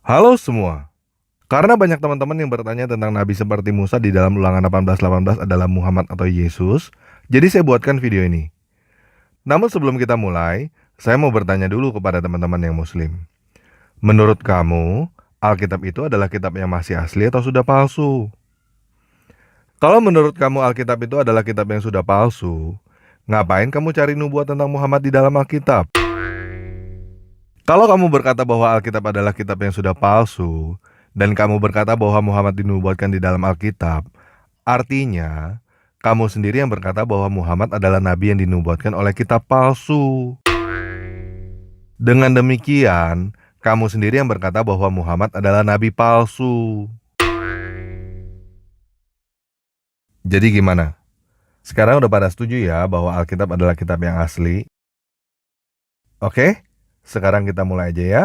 Halo semua. Karena banyak teman-teman yang bertanya tentang nabi seperti Musa di dalam Ulangan 18:18 adalah Muhammad atau Yesus, jadi saya buatkan video ini. Namun sebelum kita mulai, saya mau bertanya dulu kepada teman-teman yang muslim. Menurut kamu, Alkitab itu adalah kitab yang masih asli atau sudah palsu? Kalau menurut kamu Alkitab itu adalah kitab yang sudah palsu, ngapain kamu cari nubuat tentang Muhammad di dalam Alkitab? Kalau kamu berkata bahwa Alkitab adalah kitab yang sudah palsu, dan kamu berkata bahwa Muhammad dinubuatkan di dalam Alkitab, artinya kamu sendiri yang berkata bahwa Muhammad adalah nabi yang dinubuatkan oleh kitab palsu. Dengan demikian, kamu sendiri yang berkata bahwa Muhammad adalah nabi palsu. Jadi gimana? Sekarang udah pada setuju ya bahwa Alkitab adalah kitab yang asli? Oke, sekarang kita mulai aja ya.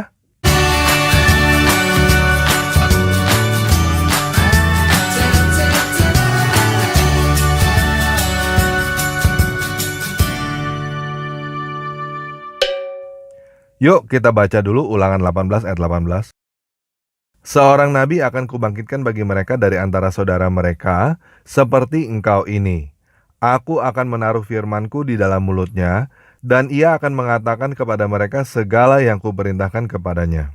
Yuk kita baca dulu Ulangan 18 ayat 18. Seorang nabi akan kubangkitkan bagi mereka dari antara saudara mereka, seperti engkau ini. Aku akan menaruh firmanku di dalam mulutnya, dan ia akan mengatakan kepada mereka segala yang kuperintahkan kepadanya.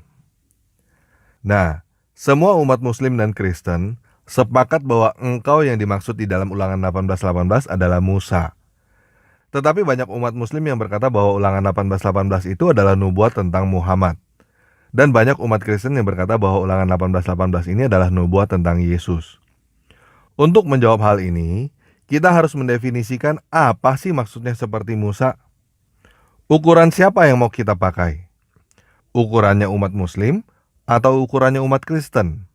Nah, semua umat muslim dan Kristen sepakat bahwa engkau yang dimaksud di dalam Ulangan 18:18 adalah Musa. Tetapi banyak umat muslim yang berkata bahwa Ulangan 18:18 itu adalah nubuat tentang Muhammad. Dan banyak umat Kristen yang berkata bahwa Ulangan 18:18 ini adalah nubuat tentang Yesus. Untuk menjawab hal ini, kita harus mendefinisikan apa sih maksudnya seperti Musa. Ukuran siapa yang mau kita pakai? Ukurannya umat Muslim atau ukurannya umat Kristen?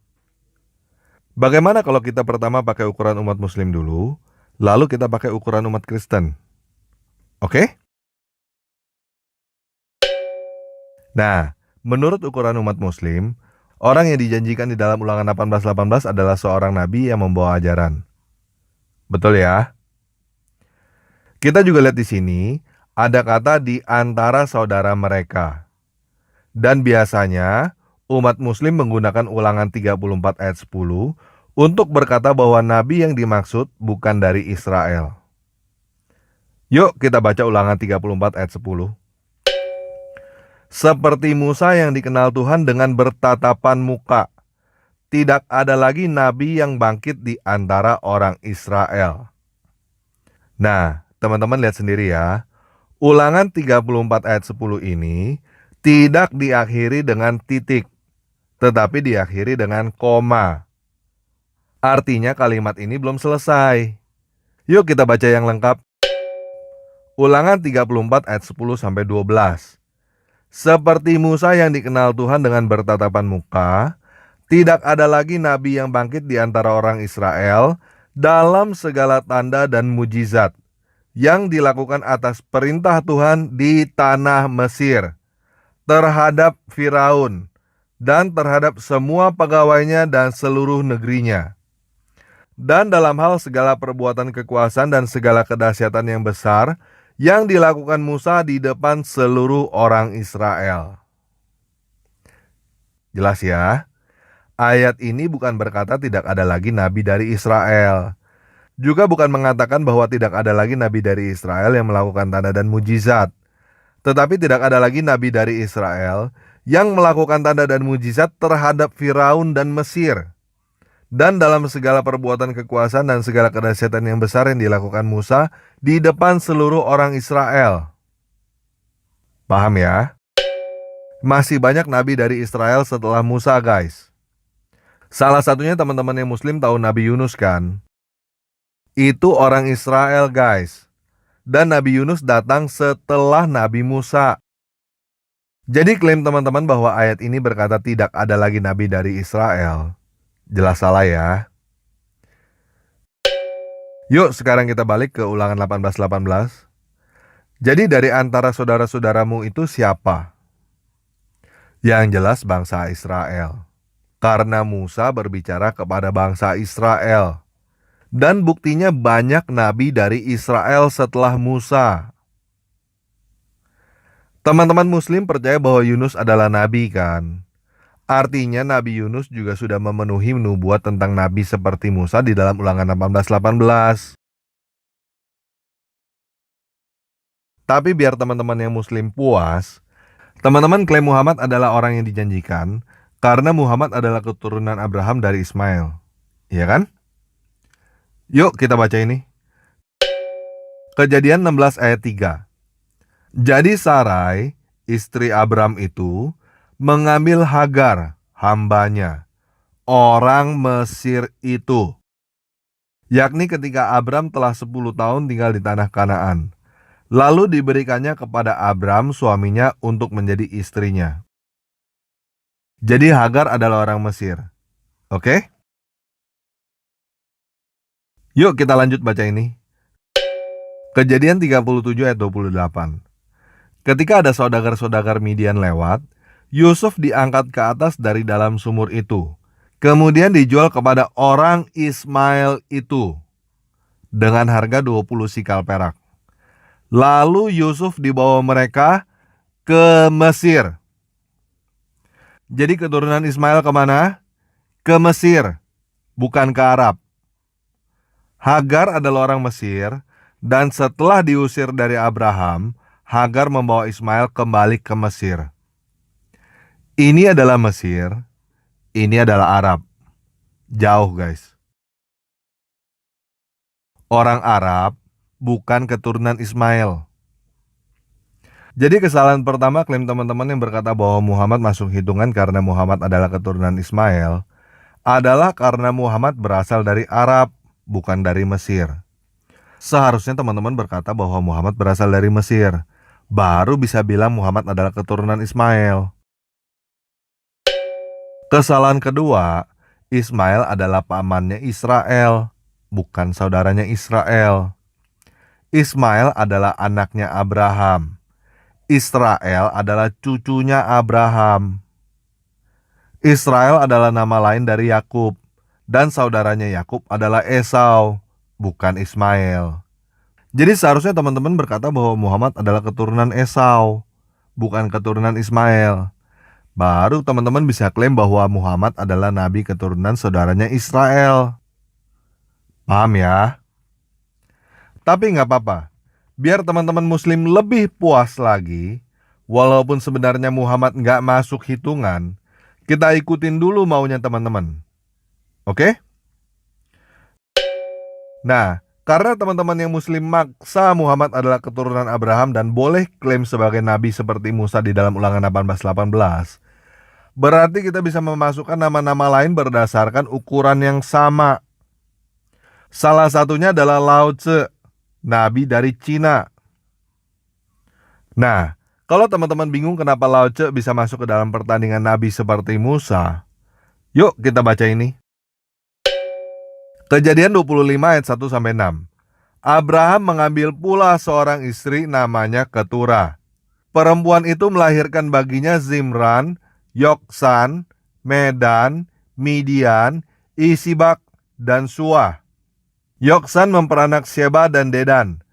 Bagaimana kalau kita pertama pakai ukuran umat Muslim dulu, lalu kita pakai ukuran umat Kristen? Oke? Nah, menurut ukuran umat Muslim, orang yang dijanjikan di dalam Ulangan 18:18 adalah seorang nabi yang membawa ajaran. Betul ya? Kita juga lihat di sini, ada kata di antara saudara mereka. Dan biasanya, umat Muslim menggunakan Ulangan 34 ayat 10 untuk berkata bahwa nabi yang dimaksud bukan dari Israel. Yuk kita baca Ulangan 34 ayat 10. Seperti Musa yang dikenal Tuhan dengan bertatapan muka, tidak ada lagi nabi yang bangkit di antara orang Israel. Nah, teman-teman lihat sendiri ya. Ulangan 34 ayat 10 ini tidak diakhiri dengan titik, tetapi diakhiri dengan koma. Artinya kalimat ini belum selesai. Yuk kita baca yang lengkap. Ulangan 34 ayat 10-12. Seperti Musa yang dikenal Tuhan dengan bertatapan muka, tidak ada lagi nabi yang bangkit di antara orang Israel dalam segala tanda dan mujizat yang dilakukan atas perintah Tuhan di tanah Mesir terhadap Firaun dan terhadap semua pegawainya dan seluruh negerinya. Dan dalam hal segala perbuatan kekuasaan dan segala kedahsyatan yang besar yang dilakukan Musa di depan seluruh orang Israel. Jelas ya? Ayat ini bukan berkata tidak ada lagi nabi dari Israel. Juga bukan mengatakan bahwa tidak ada lagi nabi dari Israel yang melakukan tanda dan mujizat. Tetapi tidak ada lagi nabi dari Israel yang melakukan tanda dan mujizat terhadap Firaun dan Mesir. Dan dalam segala perbuatan kekuasaan dan segala kedahsyatan yang besar yang dilakukan Musa di depan seluruh orang Israel. Paham ya? Masih banyak nabi dari Israel setelah Musa, guys. Salah satunya teman-teman yang Muslim tahu Nabi Yunus kan? Itu orang Israel, guys. Dan Nabi Yunus datang setelah Nabi Musa. Jadi klaim teman-teman bahwa ayat ini berkata tidak ada lagi nabi dari Israel, jelas salah ya. Yuk sekarang kita balik ke Ulangan 18:18. Jadi dari antara saudara-saudaramu itu siapa? Yang jelas bangsa Israel. Karena Musa berbicara kepada bangsa Israel. Dan buktinya banyak nabi dari Israel setelah Musa. Teman-teman Muslim percaya bahwa Yunus adalah nabi kan? Artinya Nabi Yunus juga sudah memenuhi nubuat tentang nabi seperti Musa di dalam Ulangan 18:18. Tapi biar teman-teman yang muslim puas, teman-teman klaim Muhammad adalah orang yang dijanjikan karena Muhammad adalah keturunan Abraham dari Ismail. Iya kan? Yuk kita baca ini. Kejadian 16 ayat 3. Jadi Sarai, istri Abram itu, mengambil Hagar, hambanya, orang Mesir itu. Yakni ketika Abram telah 10 tahun tinggal di tanah Kanaan. Lalu diberikannya kepada Abram suaminya untuk menjadi istrinya. Jadi Hagar adalah orang Mesir. Oke? Yuk kita lanjut baca ini. Kejadian 37 ayat 28. Ketika ada saudagar-saudagar Midian lewat, Yusuf diangkat ke atas dari dalam sumur itu. Kemudian dijual kepada orang Ismail itu dengan harga 20 sikal perak. Lalu Yusuf dibawa mereka ke Mesir. Jadi keturunan Ismail kemana? Ke Mesir, bukan ke Arab. Hagar adalah orang Mesir, dan setelah diusir dari Abraham, Hagar membawa Ismail kembali ke Mesir. Ini adalah Mesir, ini adalah Arab. Jauh guys. Orang Arab bukan keturunan Ismail. Jadi kesalahan pertama klaim teman-teman yang berkata bahwa Muhammad masuk hitungan karena Muhammad adalah keturunan Ismail adalah karena Muhammad berasal dari Arab, bukan dari Mesir. Seharusnya teman-teman berkata bahwa Muhammad berasal dari Mesir, baru bisa bilang Muhammad adalah keturunan Ismail. Kesalahan kedua, Ismail adalah pamannya Israel, bukan saudaranya Israel. Ismail adalah anaknya Abraham. Israel adalah cucunya Abraham. Israel adalah nama lain dari Yakub, dan saudaranya Yakub adalah Esau, bukan Ismail. Jadi seharusnya teman-teman berkata bahwa Muhammad adalah keturunan Esau, bukan keturunan Ismail. Baru teman-teman bisa klaim bahwa Muhammad adalah nabi keturunan saudaranya Israel. Paham ya? Tapi nggak apa-apa. Biar teman-teman muslim lebih puas lagi, walaupun sebenarnya Muhammad nggak masuk hitungan, kita ikutin dulu maunya teman-teman. Oke? Nah, karena teman-teman yang muslim maksa Muhammad adalah keturunan Abraham dan boleh klaim sebagai nabi seperti Musa di dalam Ulangan 18:18, berarti kita bisa memasukkan nama-nama lain berdasarkan ukuran yang sama. Salah satunya adalah Lao Tse, nabi dari Cina. Nah, kalau teman-teman bingung kenapa Lao Tse bisa masuk ke dalam pertandingan nabi seperti Musa, yuk kita baca ini. Kejadian 25 ayat 1-6. Abraham mengambil pula seorang istri namanya Ketura. Perempuan itu melahirkan baginya Zimran, Yoksan, Medan, Midian, Isibak, dan Suah. Yoksan memperanak Sheba dan Dedan.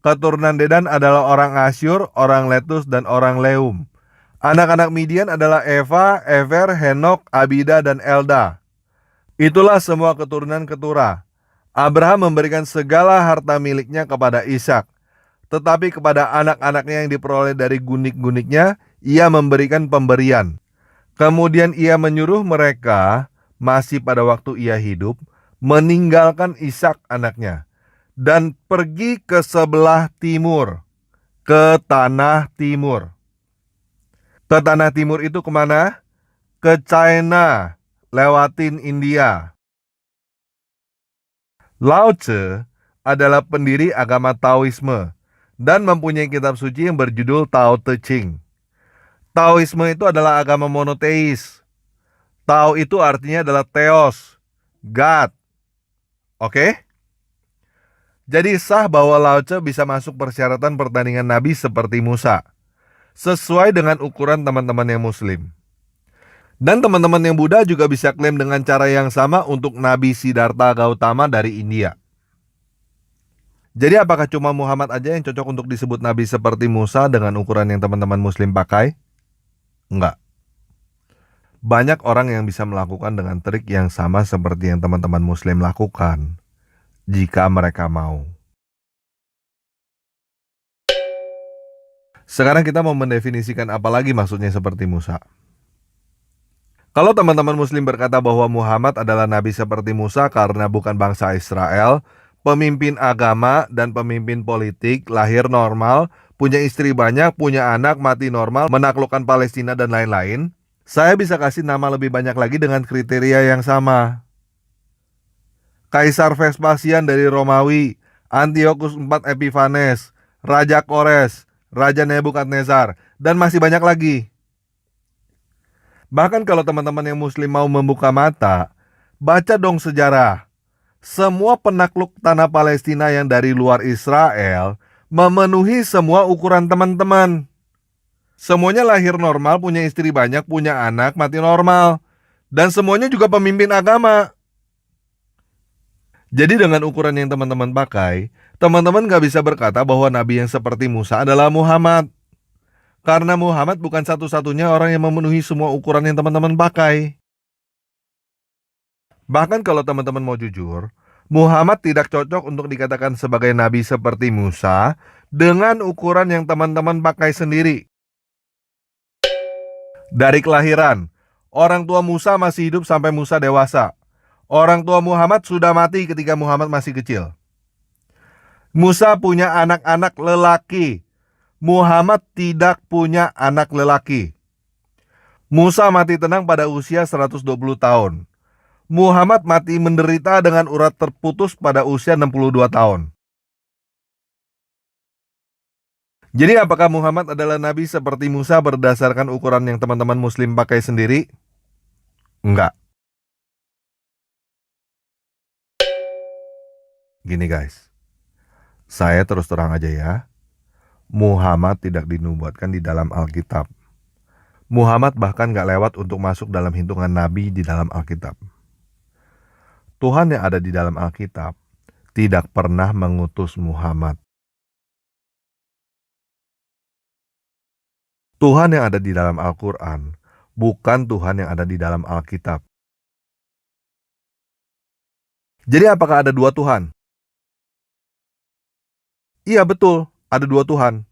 Keturunan Dedan adalah orang Asyur, orang Letus, dan orang Leum. Anak-anak Midian adalah Eva, Ever, Henok, Abida, dan Elda. Itulah semua keturunan Ketura. Abraham memberikan segala harta miliknya kepada Ishak. Tetapi kepada anak-anaknya yang diperoleh dari gunik-guniknya, ia memberikan pemberian. Kemudian ia menyuruh mereka, masih pada waktu ia hidup, meninggalkan Ishak anaknya, dan pergi ke sebelah timur, ke tanah timur. Ke tanah timur itu kemana? Ke China, lewatin India. Lao Tse adalah pendiri agama Taoisme dan mempunyai kitab suci yang berjudul Tao Te Ching. Taoisme itu adalah agama monoteis. Tao itu artinya adalah Theos, God. Oke? Jadi sah bahwa Lao Tse bisa masuk persyaratan pertandingan nabi seperti Musa, sesuai dengan ukuran teman-teman yang muslim. Dan teman-teman yang Buddha juga bisa klaim dengan cara yang sama untuk Nabi Siddhartha Gautama dari India. Jadi apakah cuma Muhammad aja yang cocok untuk disebut Nabi seperti Musa dengan ukuran yang teman-teman muslim pakai? Enggak. Banyak orang yang bisa melakukan dengan trik yang sama seperti yang teman-teman Muslim lakukan, jika mereka mau. Sekarang kita mau mendefinisikan apa lagi maksudnya seperti Musa. Kalau teman-teman Muslim berkata bahwa Muhammad adalah nabi seperti Musa karena bukan bangsa Israel, pemimpin agama dan pemimpin politik, lahir normal, punya istri banyak, punya anak, mati normal, menaklukkan Palestina dan lain-lain, saya bisa kasih nama lebih banyak lagi dengan kriteria yang sama. Kaisar Vespasian dari Romawi, Antiochus IV Epiphanes, Raja Kores, Raja Nebukadnezar, dan masih banyak lagi. Bahkan kalau teman-teman yang Muslim mau membuka mata, baca dong sejarah. Semua penakluk tanah Palestina yang dari luar Israel memenuhi semua ukuran teman-teman. Semuanya lahir normal, punya istri banyak, punya anak, mati normal. Dan semuanya juga pemimpin agama. Jadi dengan ukuran yang teman-teman pakai, teman-teman gak bisa berkata bahwa nabi yang seperti Musa adalah Muhammad. Karena Muhammad bukan satu-satunya orang yang memenuhi semua ukuran yang teman-teman pakai. Bahkan kalau teman-teman mau jujur, Muhammad tidak cocok untuk dikatakan sebagai nabi seperti Musa dengan ukuran yang teman-teman pakai sendiri. Dari kelahiran, orang tua Musa masih hidup sampai Musa dewasa. Orang tua Muhammad sudah mati ketika Muhammad masih kecil. Musa punya anak-anak lelaki. Muhammad tidak punya anak lelaki. Musa mati tenang pada usia 120 tahun. Muhammad mati menderita dengan urat terputus pada usia 62 tahun. Jadi apakah Muhammad adalah nabi seperti Musa berdasarkan ukuran yang teman-teman Muslim pakai sendiri? Enggak. Gini guys, saya terus terang aja ya. Muhammad tidak dinubuatkan di dalam Alkitab. Muhammad bahkan gak lewat untuk masuk dalam hitungan nabi di dalam Alkitab. Tuhan yang ada di dalam Alkitab tidak pernah mengutus Muhammad. Tuhan yang ada di dalam Al-Quran bukan Tuhan yang ada di dalam Alkitab. Jadi apakah ada dua Tuhan? Iya betul, ada dua Tuhan.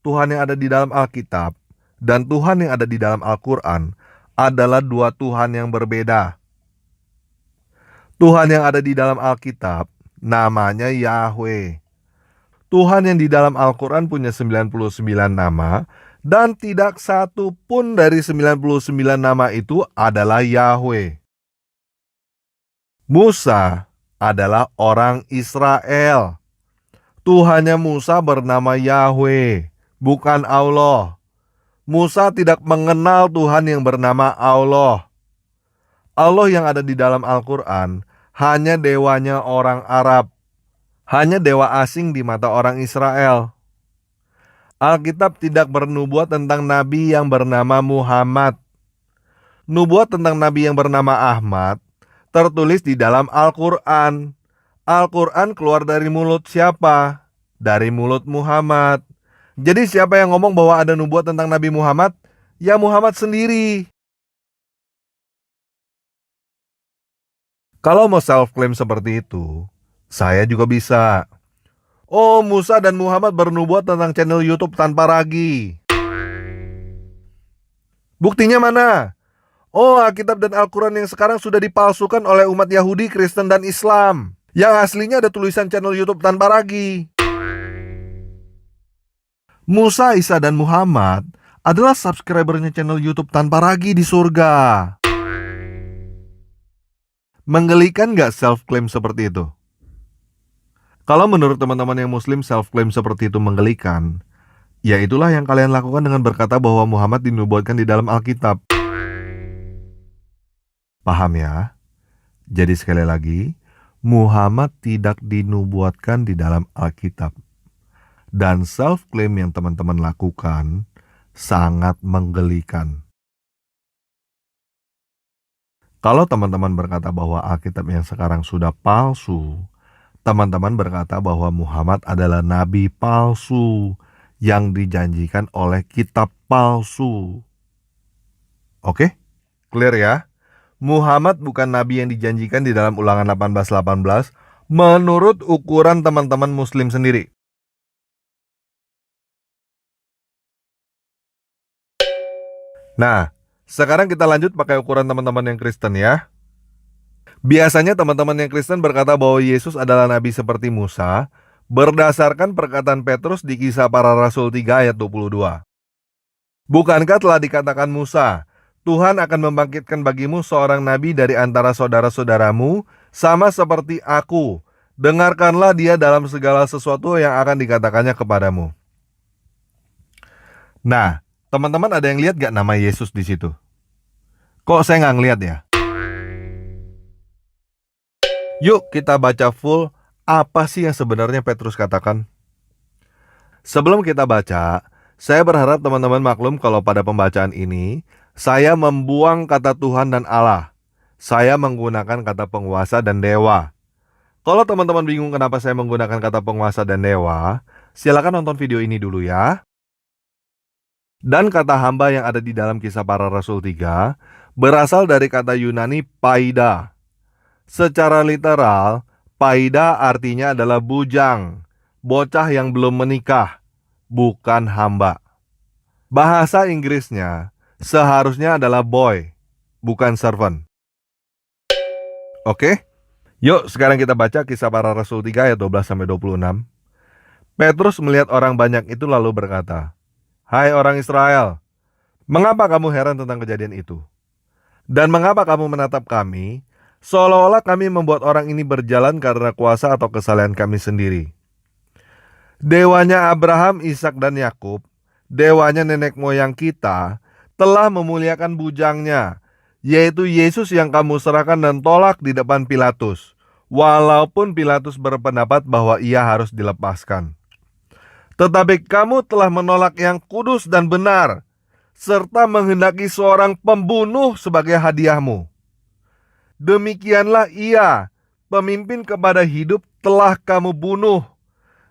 Tuhan yang ada di dalam Alkitab dan Tuhan yang ada di dalam Al-Quran adalah dua Tuhan yang berbeda. Tuhan yang ada di dalam Alkitab namanya Yahweh. Tuhan yang di dalam Al-Quran punya 99 nama dan tidak satu pun dari 99 nama itu adalah Yahweh. Musa adalah orang Israel. Tuhannya Musa bernama Yahweh, bukan Allah. Musa tidak mengenal Tuhan yang bernama Allah. Allah yang ada di dalam Al-Quran hanya dewanya orang Arab. Hanya dewa asing di mata orang Israel. Alkitab tidak bernubuat tentang nabi yang bernama Muhammad. Nubuat tentang nabi yang bernama Ahmad tertulis di dalam Al-Quran. Al-Quran keluar dari mulut siapa? Dari mulut Muhammad. Jadi siapa yang ngomong bahwa ada nubuat tentang Nabi Muhammad? Ya Muhammad sendiri. Kalau mau self-claim seperti itu, saya juga bisa. Oh, Musa dan Muhammad bernubuat tentang channel YouTube tanpa ragi. Buktinya mana? Oh, Alkitab dan Al-Quran yang sekarang sudah dipalsukan oleh umat Yahudi, Kristen, dan Islam. Yang aslinya ada tulisan channel YouTube tanpa ragi. Musa, Isa, dan Muhammad adalah subscribernya channel YouTube tanpa ragi di surga. Menggelikan gak self-claim seperti itu? Kalau menurut teman-teman yang Muslim self-claim seperti itu menggelikan, ya itulah yang kalian lakukan dengan berkata bahwa Muhammad dinubuatkan di dalam Alkitab. Paham ya? Jadi sekali lagi, Muhammad tidak dinubuatkan di dalam Alkitab. Dan self-claim yang teman-teman lakukan sangat menggelikan. Kalau teman-teman berkata bahwa Alkitab yang sekarang sudah palsu, teman-teman berkata bahwa Muhammad adalah nabi palsu yang dijanjikan oleh kitab palsu. Oke? Clear ya? Muhammad bukan nabi yang dijanjikan di dalam Ulangan 18:18 menurut ukuran teman-teman muslim sendiri. Nah, sekarang kita lanjut pakai ukuran teman-teman yang Kristen ya. Biasanya teman-teman yang Kristen berkata bahwa Yesus adalah nabi seperti Musa berdasarkan perkataan Petrus di Kisah Para Rasul 3 ayat 22. Bukankah telah dikatakan Musa, Tuhan akan membangkitkan bagimu seorang nabi dari antara saudara-saudaramu, sama seperti aku. Dengarkanlah dia dalam segala sesuatu yang akan dikatakannya kepadamu. Nah, teman-teman ada yang lihat gak nama Yesus di situ? Kok saya nggak ngeliat ya? Yuk kita baca full apa sih yang sebenarnya Petrus katakan. Sebelum kita baca, saya berharap teman-teman maklum kalau pada pembacaan ini saya membuang kata Tuhan dan Allah. Saya menggunakan kata penguasa dan dewa. Kalau teman-teman bingung kenapa saya menggunakan kata penguasa dan dewa, silakan nonton video ini dulu ya. Dan kata hamba yang ada di dalam Kisah Para Rasul 3 berasal dari kata Yunani paida. Secara literal, paida artinya adalah bujang, bocah yang belum menikah, bukan hamba. Bahasa Inggrisnya seharusnya adalah boy, bukan servant. Oke? Yuk sekarang kita baca Kisah Para Rasul 3 ayat 12-26. Petrus melihat orang banyak itu lalu berkata, "Hai orang Israel, mengapa kamu heran tentang kejadian itu? Dan mengapa kamu menatap kami, seolah-olah kami membuat orang ini berjalan karena kuasa atau kesalahan kami sendiri? Dewanya Abraham, Ishak dan Yakub, dewanya nenek moyang kita, telah memuliakan bujangnya, yaitu Yesus yang kamu serahkan dan tolak di depan Pilatus, walaupun Pilatus berpendapat bahwa ia harus dilepaskan. Tetapi kamu telah menolak yang kudus dan benar, serta menghendaki seorang pembunuh sebagai hadiahmu. Demikianlah ia, pemimpin kepada hidup, telah kamu bunuh,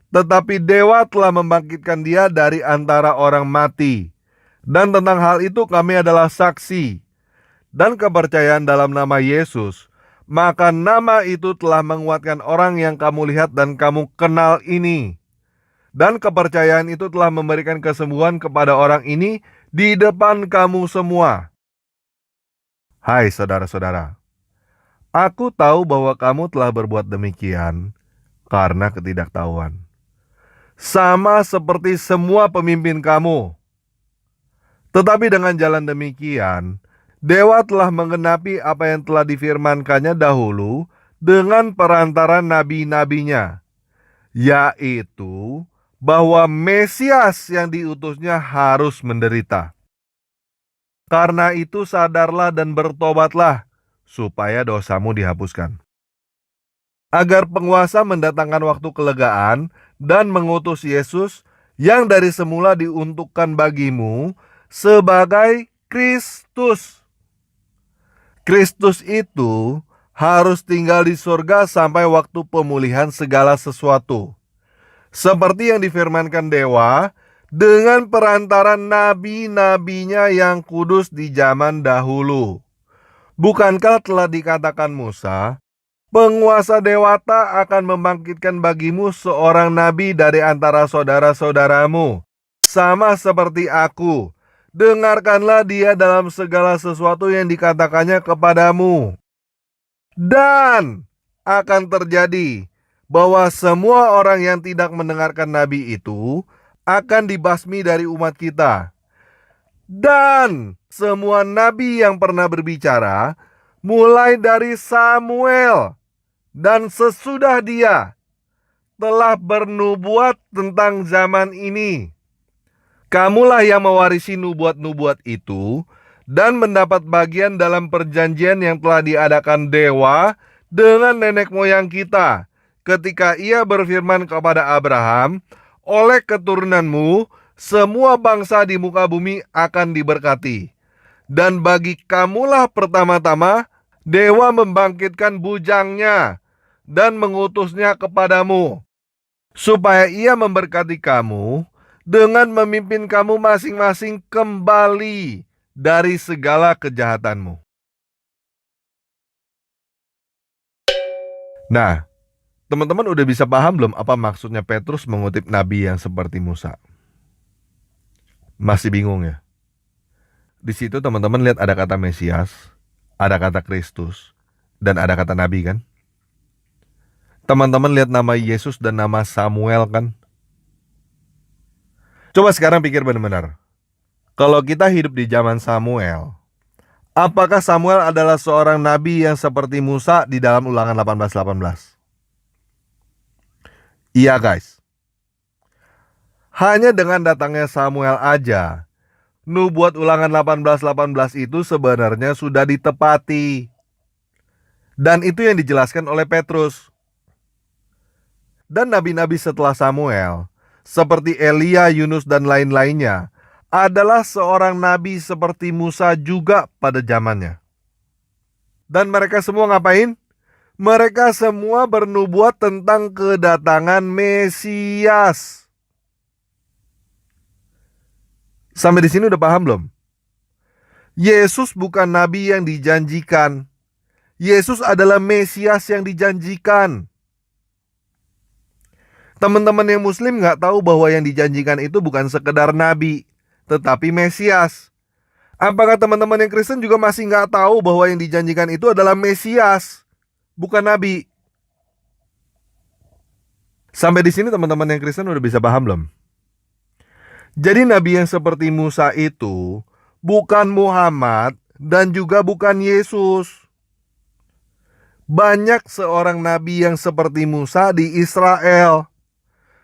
tetapi dewa telah membangkitkan dia dari antara orang mati. Dan tentang hal itu kami adalah saksi. Dan kepercayaan dalam nama Yesus, maka nama itu telah menguatkan orang yang kamu lihat dan kamu kenal ini. Dan kepercayaan itu telah memberikan kesembuhan kepada orang ini di depan kamu semua." Hai saudara-saudara, aku tahu bahwa kamu telah berbuat demikian karena ketidaktahuan, sama seperti semua pemimpin kamu. Tetapi dengan jalan demikian, dewa telah menggenapi apa yang telah difirmankannya dahulu dengan perantara nabi-nabinya, yaitu bahwa Mesias yang diutusnya harus menderita. Karena itu sadarlah dan bertobatlah, supaya dosamu dihapuskan. Agar penguasa mendatangkan waktu kelegaan dan mengutus Yesus yang dari semula diuntukkan bagimu sebagai Kristus. Kristus itu harus tinggal di surga sampai waktu pemulihan segala sesuatu, seperti yang difirmankan dewa dengan perantara nabi-nabinya yang kudus di zaman dahulu. Bukankah telah dikatakan Musa, penguasa dewata akan membangkitkan bagimu seorang nabi dari antara saudara-saudaramu, sama seperti aku. Dengarkanlah dia dalam segala sesuatu yang dikatakannya kepadamu. Dan akan terjadi bahwa semua orang yang tidak mendengarkan nabi itu akan dibasmi dari umat kita. Dan semua nabi yang pernah berbicara, mulai dari Samuel dan sesudah dia, telah bernubuat tentang zaman ini. Kamulah yang mewarisi nubuat-nubuat itu dan mendapat bagian dalam perjanjian yang telah diadakan dewa dengan nenek moyang kita, ketika ia berfirman kepada Abraham, oleh keturunanmu, semua bangsa di muka bumi akan diberkati. Dan bagi kamulah pertama-tama, dewa membangkitkan bujangnya dan mengutusnya kepadamu, supaya ia memberkati kamu dengan memimpin kamu masing-masing kembali dari segala kejahatanmu. Nah, teman-teman udah bisa paham belum apa maksudnya Petrus mengutip nabi yang seperti Musa? Masih bingung ya? Di situ teman-teman lihat ada kata Mesias, ada kata Kristus, dan ada kata nabi kan? Teman-teman lihat nama Yesus dan nama Samuel kan? Coba sekarang pikir benar-benar. Kalau kita hidup di zaman Samuel, apakah Samuel adalah seorang nabi yang seperti Musa di dalam Ulangan 18:18? Iya guys. Hanya dengan datangnya Samuel aja, nubuat Ulangan 18:18 itu sebenarnya sudah ditepati. Dan itu yang dijelaskan oleh Petrus. Dan nabi-nabi setelah Samuel, seperti Elia, Yunus, dan lain-lainnya, adalah seorang nabi seperti Musa juga pada zamannya. Dan mereka semua ngapain? Mereka semua bernubuat tentang kedatangan Mesias. Sampai di sini udah paham belum? Yesus bukan nabi yang dijanjikan. Yesus adalah Mesias yang dijanjikan. Teman-teman yang Muslim nggak tahu bahwa yang dijanjikan itu bukan sekedar nabi, tetapi Mesias. Apakah teman-teman yang Kristen juga masih nggak tahu bahwa yang dijanjikan itu adalah Mesias, bukan nabi? Sampai di sini teman-teman yang Kristen udah bisa paham belum? Jadi nabi yang seperti Musa itu bukan Muhammad dan juga bukan Yesus. Banyak seorang nabi yang seperti Musa di Israel.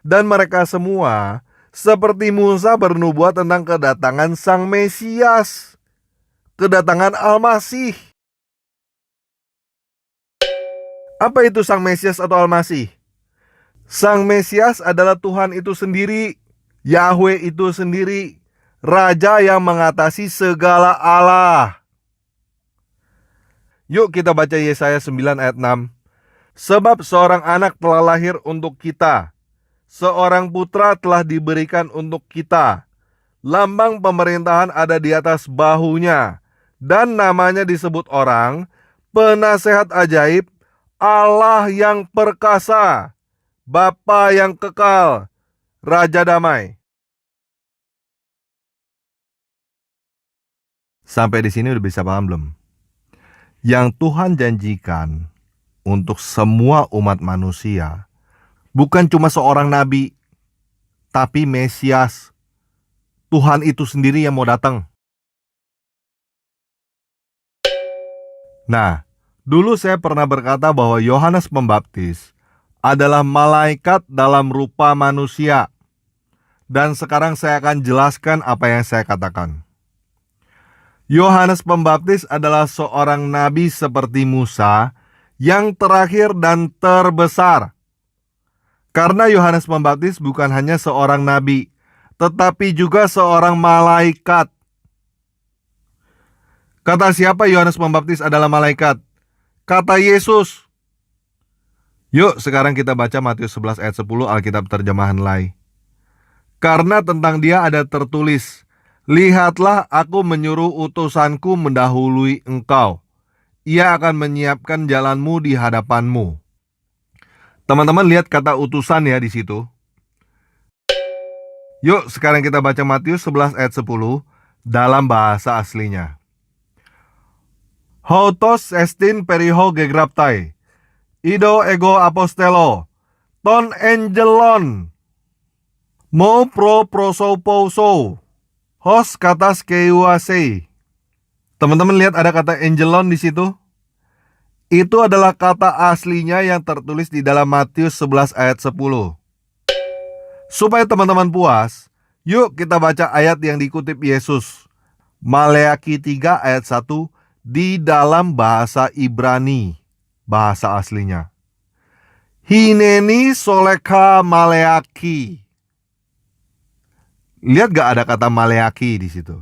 Dan mereka semua seperti Musa bernubuat tentang kedatangan Sang Mesias, kedatangan Al-Masih. Apa itu Sang Mesias atau Al-Masih? Sang Mesias adalah Tuhan itu sendiri, Yahweh itu sendiri, Raja yang mengatasi segala Allah. Yuk kita baca Yesaya 9 ayat 6. Sebab seorang anak telah lahir untuk kita, seorang putra telah diberikan untuk kita. Lambang pemerintahan ada di atas bahunya, dan namanya disebut orang, Penasehat Ajaib, Allah yang perkasa, Bapa yang kekal, Raja Damai. Sampai di sini udah bisa paham belum? Yang Tuhan janjikan untuk semua umat manusia bukan cuma seorang nabi, tapi Mesias. Tuhan itu sendiri yang mau datang. Nah, dulu saya pernah berkata bahwa Yohanes Pembaptis adalah malaikat dalam rupa manusia. Dan sekarang saya akan jelaskan apa yang saya katakan. Yohanes Pembaptis adalah seorang nabi seperti Musa yang terakhir dan terbesar. Karena Yohanes Pembaptis bukan hanya seorang nabi, tetapi juga seorang malaikat. Kata siapa Yohanes Pembaptis adalah malaikat? Kata Yesus. Yuk sekarang kita baca Matius 11 ayat 10 Alkitab terjemahan Lai. Karena tentang dia ada tertulis, lihatlah aku menyuruh utusanku mendahului engkau. Ia akan menyiapkan jalanmu di hadapanmu. Teman-teman lihat kata utusan ya di situ. Yuk sekarang kita baca Matius 11 ayat 10 dalam bahasa aslinya. Houtos estin periho gegraptai, ido ego apostelo, ton angelon, mo pro prosopouso, hos katas keuasei. Teman-teman lihat ada kata angelon di situ. Itu adalah kata aslinya yang tertulis di dalam Matius 11 ayat 10. Supaya teman-teman puas, yuk kita baca ayat yang dikutip Yesus. Maleaki 3 ayat 1 di dalam bahasa Ibrani, bahasa aslinya. Hineni soleka maleaki. Lihat gak ada kata maleaki di situ?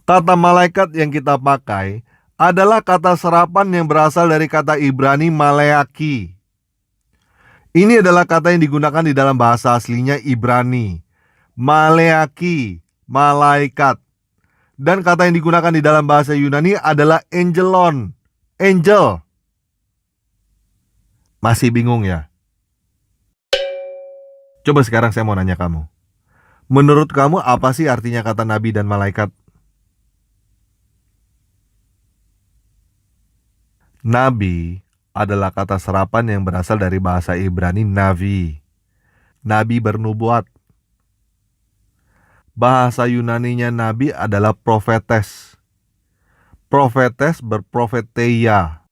Kata malaikat yang kita pakai adalah kata serapan yang berasal dari kata Ibrani maleaki. Ini adalah kata yang digunakan di dalam bahasa aslinya Ibrani. Maleaki, malaikat. Dan kata yang digunakan di dalam bahasa Yunani adalah angelon, angel. Masih bingung ya? Coba sekarang saya mau nanya kamu. Menurut kamu apa sih artinya kata nabi dan malaikat? Nabi adalah kata serapan yang berasal dari bahasa Ibrani navi. Nabi bernubuat. Bahasa Yunaninya nabi adalah profetes. Profetes berprofeteia.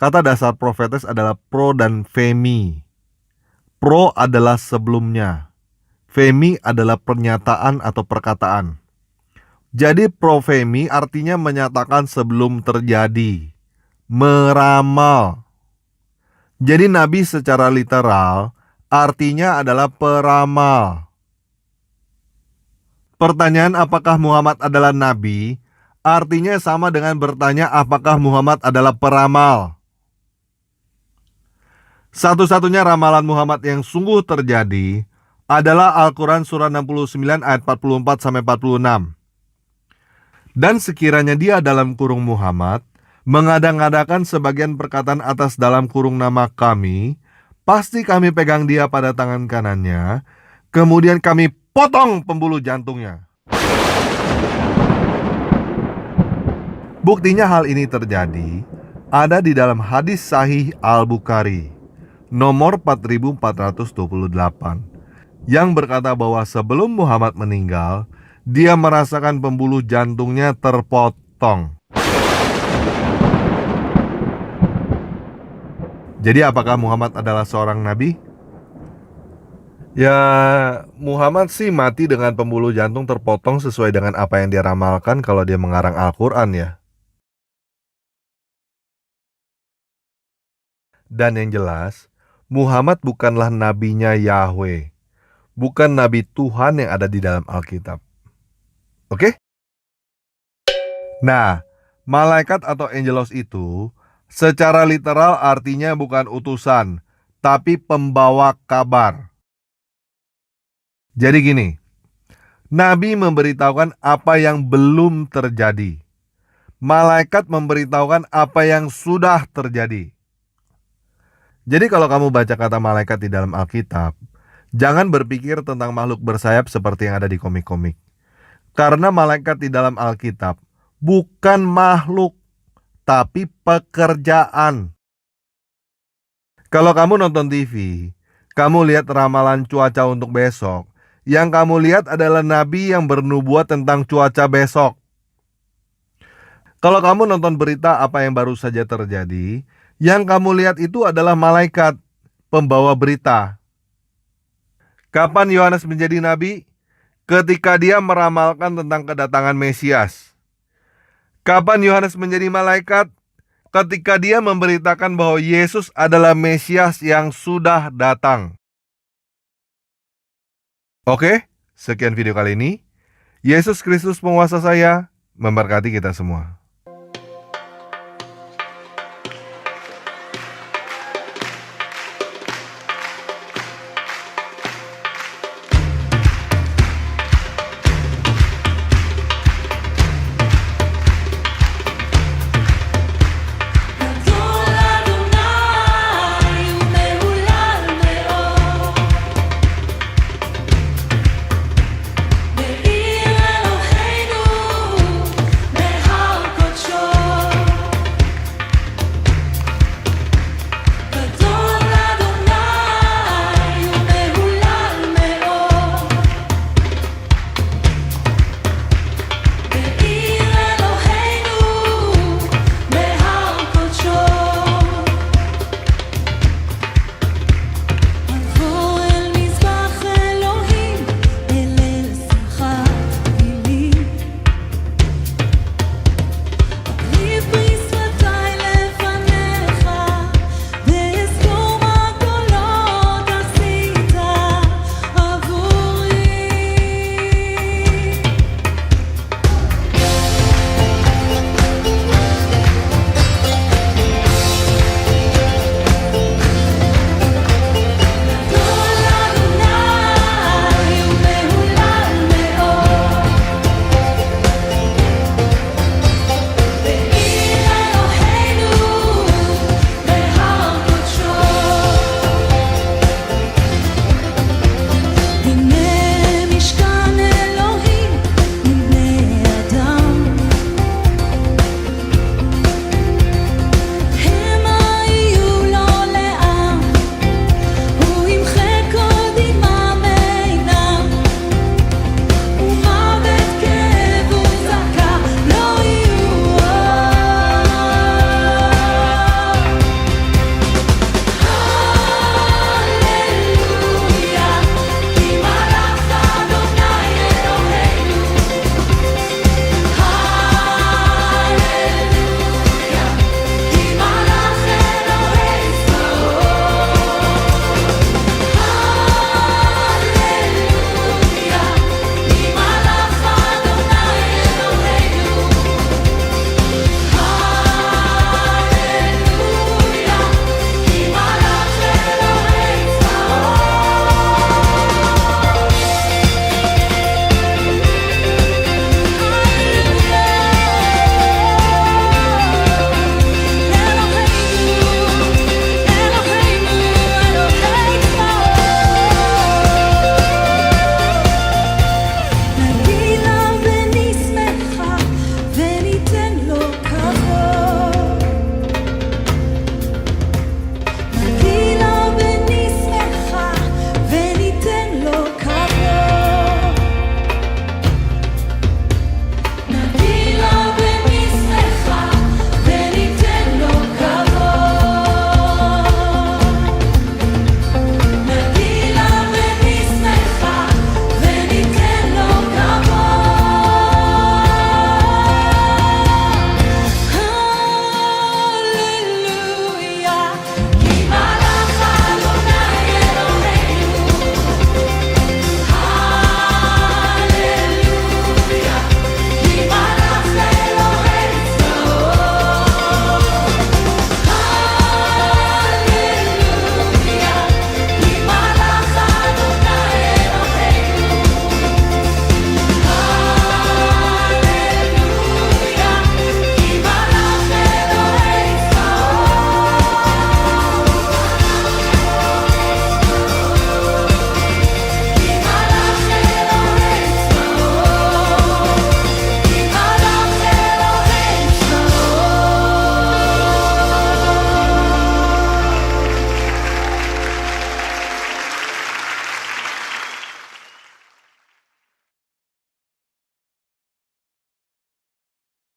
Kata dasar profetes adalah pro dan femi. Pro adalah sebelumnya. Femi adalah pernyataan atau perkataan. Jadi profemi artinya menyatakan sebelum terjadi. Meramal. Jadi nabi secara literal artinya adalah peramal. Pertanyaan apakah Muhammad adalah nabi artinya sama dengan bertanya apakah Muhammad adalah peramal. Satu-satunya ramalan Muhammad yang sungguh terjadi adalah Al-Quran surah 69 ayat 44-46. Dan sekiranya dia dalam kurung Muhammad mengadang-adakan sebagian perkataan atas dalam kurung nama kami, pasti kami pegang dia pada tangan kanannya, kemudian kami potong pembuluh jantungnya. Buktinya hal ini terjadi ada di dalam hadis sahih Al-Bukhari nomor 4428 yang berkata bahwa sebelum Muhammad meninggal, dia merasakan pembuluh jantungnya terpotong. Jadi apakah Muhammad adalah seorang nabi? Ya, Muhammad sih mati dengan pembuluh jantung terpotong sesuai dengan apa yang dia ramalkan kalau dia mengarang Al-Quran ya. Dan yang jelas, Muhammad bukanlah nabinya Yahweh. Bukan nabi Tuhan yang ada di dalam Alkitab. Oke? Nah, malaikat atau angelos itu secara literal artinya bukan utusan, tapi pembawa kabar. Jadi gini, nabi memberitahukan apa yang belum terjadi. Malaikat memberitahukan apa yang sudah terjadi. Jadi kalau kamu baca kata malaikat di dalam Alkitab, jangan berpikir tentang makhluk bersayap seperti yang ada di komik-komik. Karena malaikat di dalam Alkitab bukan makhluk, tapi pekerjaan. Kalau kamu nonton TV, kamu lihat ramalan cuaca untuk besok, yang kamu lihat adalah nabi yang bernubuat tentang cuaca besok. Kalau kamu nonton berita apa yang baru saja terjadi, yang kamu lihat itu adalah malaikat, pembawa berita. Kapan Yohanes menjadi nabi? Ketika dia meramalkan tentang kedatangan Mesias. Kapan Yohanes menjadi malaikat? Ketika dia memberitakan bahwa Yesus adalah Mesias yang sudah datang. Oke, sekian video kali ini. Yesus Kristus penguasa saya, memberkati kita semua.